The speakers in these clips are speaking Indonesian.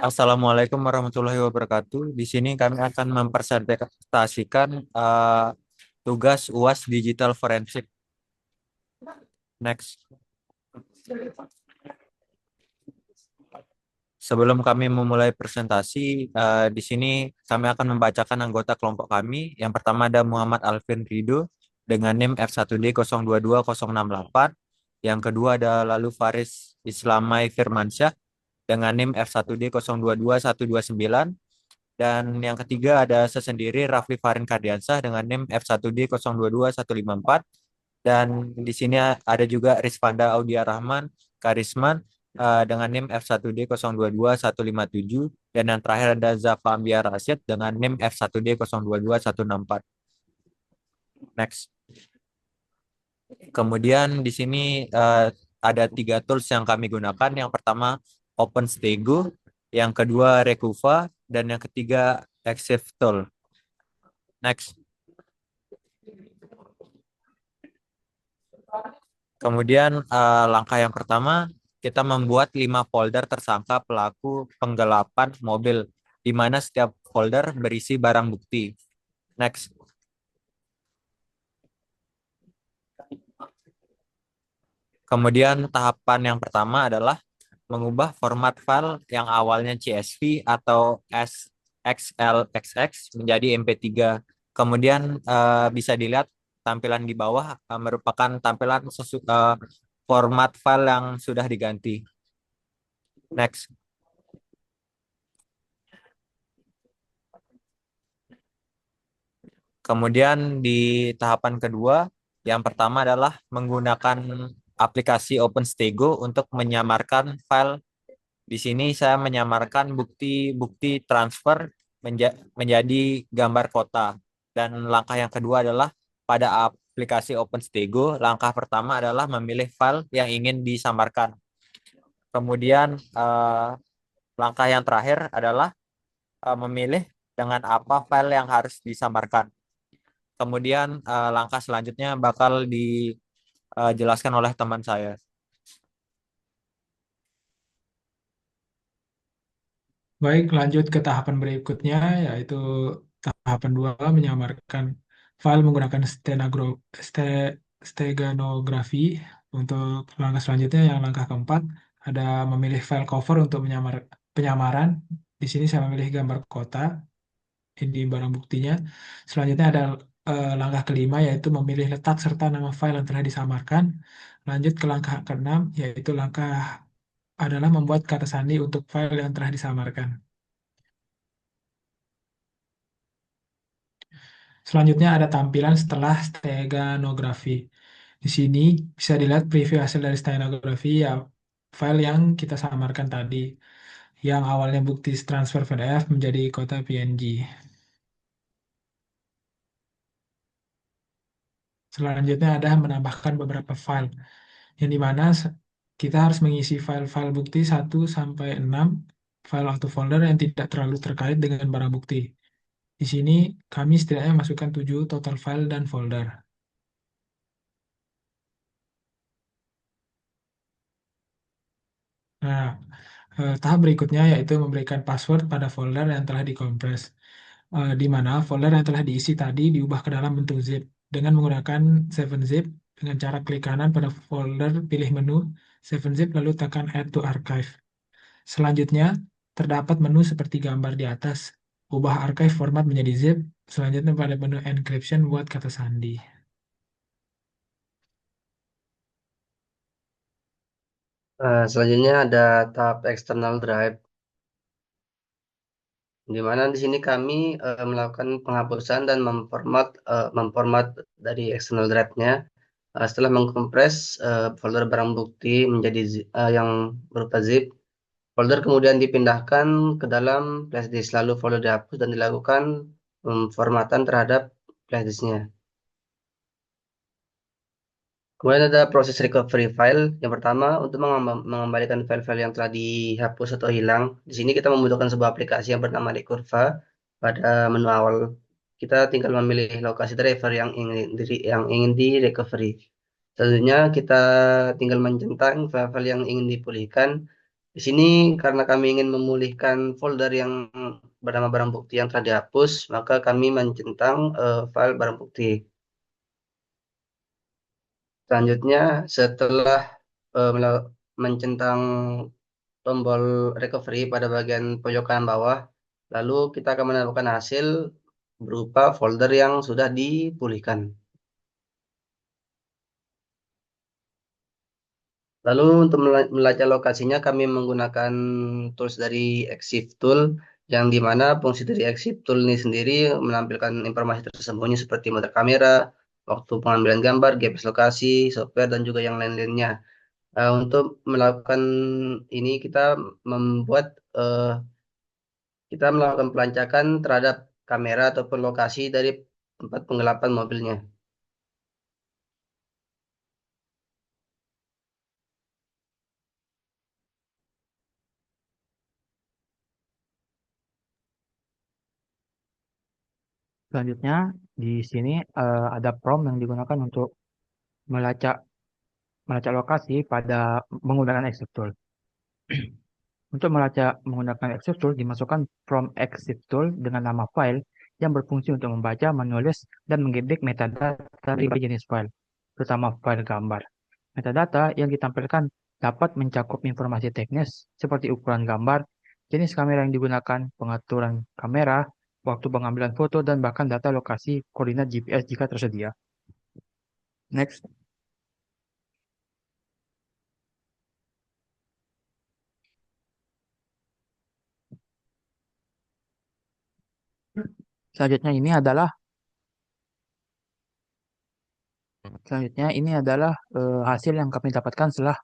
Assalamualaikum warahmatullahi wabarakatuh. Di sini kami akan mempresentasikan tugas UAS Digital Forensik. Next. Sebelum kami memulai presentasi, di sini kami akan membacakan anggota kelompok kami. Yang pertama ada Muhammad Alvin Rido dengan NIM F1D022068. Yang kedua ada lalu Faris Islamai Firmansyah dengan NIM F1D022129. Dan yang ketiga ada sesendiri Rafli Farin Kardiansah dengan NIM F1D022154. Dan di sini ada juga Rizvanda Audia Rahman Karisman dengan NIM F1D022157. Dan yang terakhir ada Zafa Ambia Rasyid dengan NIM F1D022164. Next. Kemudian di sini ada 3 tools yang kami gunakan. Yang pertama OpenStego, yang kedua Rekuva, dan yang ketiga Exif Tool. Next. Kemudian langkah yang pertama, kita membuat 5 folder tersangka pelaku penggelapan mobil, di mana setiap folder berisi barang bukti. Next. Kemudian tahapan yang pertama adalah mengubah format file yang awalnya CSV atau SXLXX menjadi MP3. Kemudian bisa dilihat tampilan di bawah merupakan tampilan format file yang sudah diganti. Next. Kemudian di tahapan kedua, yang pertama adalah menggunakan aplikasi OpenStego untuk menyamarkan file. Di sini saya menyamarkan bukti-bukti transfer menjadi gambar kota. Dan langkah yang kedua adalah pada aplikasi OpenStego, langkah pertama adalah memilih file yang ingin disamarkan. Kemudian langkah yang terakhir adalah memilih dengan apa file yang harus disamarkan. Kemudian langkah selanjutnya bakal dijelaskan oleh teman saya. Baik, lanjut ke tahapan berikutnya, yaitu tahapan 2 menyamarkan file menggunakan steganografi. Untuk langkah selanjutnya, yang langkah keempat, ada memilih file cover untuk penyamaran. Di sini saya memilih gambar kota, ini barang buktinya. Selanjutnya ada langkah kelima, yaitu memilih letak serta nama file yang telah disamarkan. Lanjut ke langkah keenam, yaitu langkah adalah membuat kata sandi untuk file yang telah disamarkan. Selanjutnya ada tampilan setelah steganografi. Di sini bisa dilihat preview hasil dari steganografi, ya, file yang kita samarkan tadi, yang awalnya bukti transfer PDF menjadi kota PNG. Selanjutnya ada menambahkan beberapa file, yang dimana kita harus mengisi file-file bukti 1 sampai 6, file atau folder yang tidak terlalu terkait dengan barang bukti. Di sini kami setidaknya masukkan 7 total file dan folder. Nah, tahap berikutnya yaitu memberikan password pada folder yang telah dikompres, di mana folder yang telah diisi tadi diubah ke dalam bentuk zip dengan menggunakan 7-zip. Dengan cara klik kanan pada folder, pilih menu 7-zip, lalu tekan Add to Archive. Selanjutnya, terdapat menu seperti gambar di atas. Ubah archive format menjadi zip. Selanjutnya pada menu encryption, buat kata sandi. Selanjutnya ada tahap external drive, di mana di sini kami melakukan penghapusan dan memformat dari external drive-nya setelah mengkompres folder barang bukti menjadi yang berupa zip. Folder kemudian dipindahkan ke dalam flash disk, lalu folder dihapus dan dilakukan formatan terhadap flash disknya. Kemudian ada proses recovery file. Yang pertama, untuk mengembalikan file-file yang telah dihapus atau hilang. Di sini kita membutuhkan sebuah aplikasi yang bernama Recurva. Pada menu awal, kita tinggal memilih lokasi driver yang ingin di recovery. Selanjutnya, kita tinggal mencentang file-file yang ingin dipulihkan. Di sini karena kami ingin memulihkan folder yang bernama barang bukti yang telah dihapus, maka kami mencentang file barang bukti. Selanjutnya, setelah mencentang tombol recovery pada bagian pojok kanan bawah, lalu kita akan menemukan hasil berupa folder yang sudah dipulihkan. Lalu untuk melacak lokasinya kami menggunakan tools dari Exif Tool yang dimana fungsi dari Exif Tool ini sendiri menampilkan informasi tersembunyi seperti mode kamera, waktu pengambilan gambar, GPS lokasi, software dan juga yang lain-lainnya. Untuk melakukan ini membuat eh, kita melakukan pelancakan terhadap kamera ataupun lokasi dari tempat penggelapan mobilnya. Selanjutnya, di sini ada prompt yang digunakan untuk melacak melacak lokasi pada menggunakan Exif Tool. Untuk melacak menggunakan Exif Tool, dimasukkan prompt Exif Tool dengan nama file yang berfungsi untuk membaca, menulis, dan mengedit metadata dari jenis file, terutama file gambar. Metadata yang ditampilkan dapat mencakup informasi teknis seperti ukuran gambar, jenis kamera yang digunakan, pengaturan kamera, waktu pengambilan foto, dan bahkan data lokasi koordinat GPS jika tersedia. Next. Selanjutnya ini adalah hasil yang kami dapatkan setelah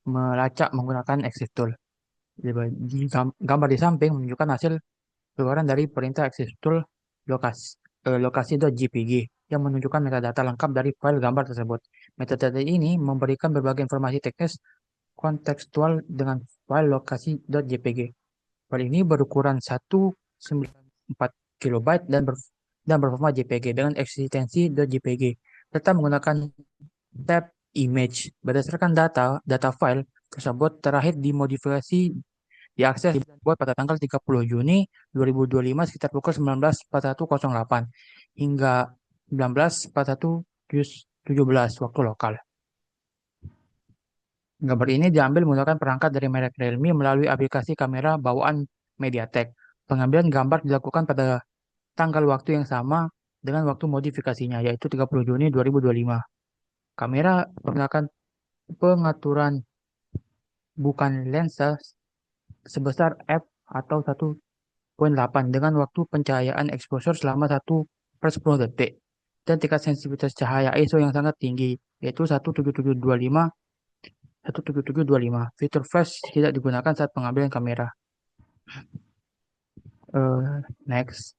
melacak menggunakan Exif Tool. Gambar di samping menunjukkan hasil keluaran dari perintah Exif Tool lokasi.jpg yang menunjukkan metadata lengkap dari file gambar tersebut. Metadata ini memberikan berbagai informasi teknis kontekstual dengan file lokasi.jpg. File ini berukuran 194 KB dan berformat JPG dengan eksistensi .jpg serta menggunakan tab image. Berdasarkan data file tersebut terakhir dimodifikasi diakses dibuat pada tanggal 30 Juni 2025 sekitar pukul 19.4108 hingga 19.4117 waktu lokal. Gambar ini diambil menggunakan perangkat dari merek Realme melalui aplikasi kamera bawaan MediaTek. Pengambilan gambar dilakukan pada tanggal waktu yang sama dengan waktu modifikasinya, yaitu 30 Juni 2025. Kamera menggunakan pengaturan bukan lensa sebesar f atau 1.8 dengan waktu pencahayaan exposure selama 1/10 detik dan tingkat sensitivitas cahaya ISO yang sangat tinggi, yaitu 17725. Fitur flash tidak digunakan saat pengambilan kamera. Next.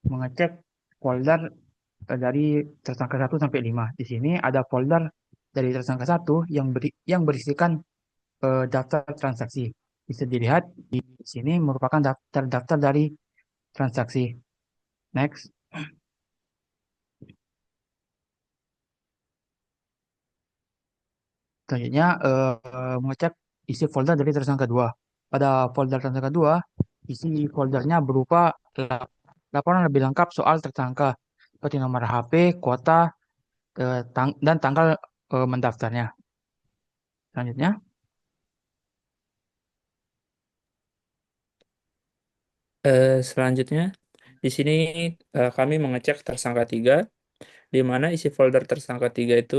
Mengecek folder dari tersangka 1 sampai 5. Di sini ada folder dari tersangka 1 yang berisikan daftar transaksi. Bisa dilihat di sini merupakan daftar dari transaksi. Next. Selanjutnya mengecek isi folder dari tersangka 2. Pada folder tersangka 2, isi foldernya berupa laporan lebih lengkap soal tersangka seperti nomor HP, kuota, dan tanggal mendaftarnya. Selanjutnya, Selanjutnya, di sini kami mengecek tersangka 3, di mana isi folder tersangka 3 itu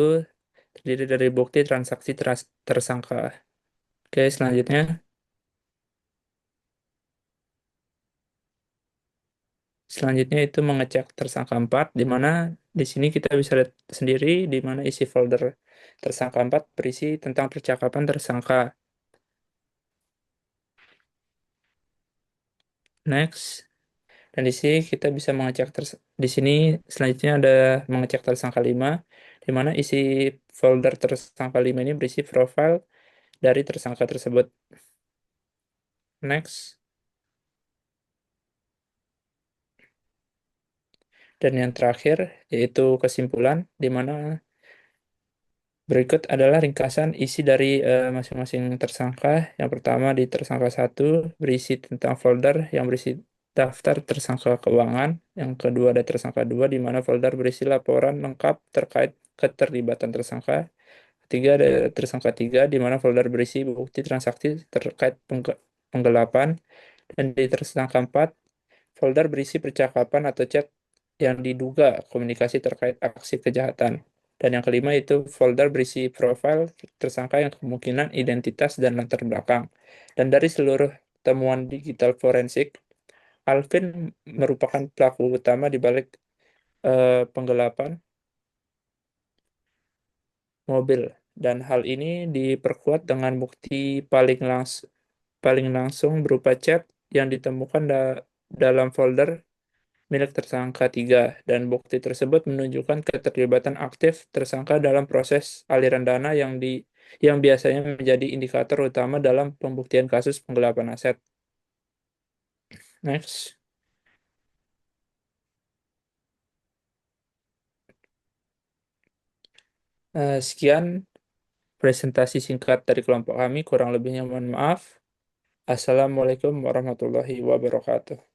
terdiri dari bukti transaksi tersangka. Oke, selanjutnya. Selanjutnya itu mengecek tersangka 4, di mana di sini kita bisa lihat sendiri di mana isi folder tersangka 4 berisi tentang percakapan tersangka. Next. Dan di sini kita bisa mengecek di sini selanjutnya ada mengecek tersangka 5, di mana isi folder tersangka 5 ini berisi profil dari tersangka tersebut. Next. Dan yang terakhir yaitu kesimpulan, di mana berikut adalah ringkasan isi dari masing-masing tersangka. Yang pertama di tersangka 1 berisi tentang folder yang berisi daftar tersangka keuangan. Yang kedua ada tersangka 2 di mana folder berisi laporan lengkap terkait keterlibatan tersangka. Ketiga ada tersangka 3 di mana folder berisi bukti transaksi terkait penggelapan. Dan di tersangka 4 folder berisi percakapan atau chat yang diduga komunikasi terkait aksi kejahatan. Dan yang kelima itu folder berisi profil tersangka yang kemungkinan identitas dan latar belakang. Dan dari seluruh temuan digital forensik, Alvin merupakan pelaku utama di balik penggelapan mobil. Dan hal ini diperkuat dengan bukti paling langsung berupa chat yang ditemukan dalam folder milik tersangka 3, dan bukti tersebut menunjukkan keterlibatan aktif tersangka dalam proses aliran dana yang biasanya menjadi indikator utama dalam pembuktian kasus penggelapan aset. Next. Sekian presentasi singkat dari kelompok kami, kurang lebihnya mohon maaf. Assalamualaikum warahmatullahi wabarakatuh.